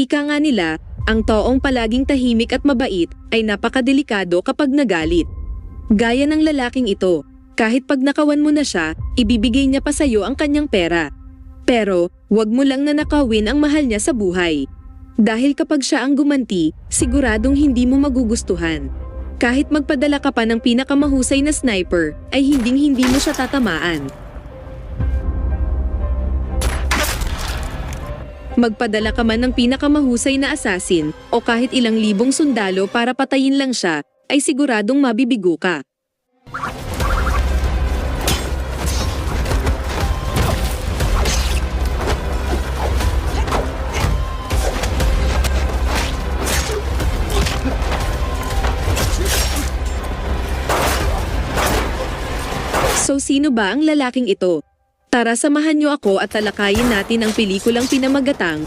Ika nga nila, ang taong palaging tahimik at mabait ay napakadelikado kapag nagalit. Gaya ng lalaking ito, kahit pag nakawan mo na siya, ibibigay niya pa sa'yo ang kanyang pera. Pero, wag mo lang nanakawin ang mahal niya sa buhay. Dahil kapag siya ang gumanti, siguradong hindi mo magugustuhan. Kahit magpadala ka pa ng pinakamahusay na sniper, ay hinding-hindi mo siya tatamaan. Magpadala ka man ng pinakamahusay na assassin o kahit ilang libong sundalo para patayin lang siya, ay siguradong mabibigo ka. So sino ba ang lalaking ito? Tara samahan niyo ako at talakayin natin ang pelikulang pinamagatang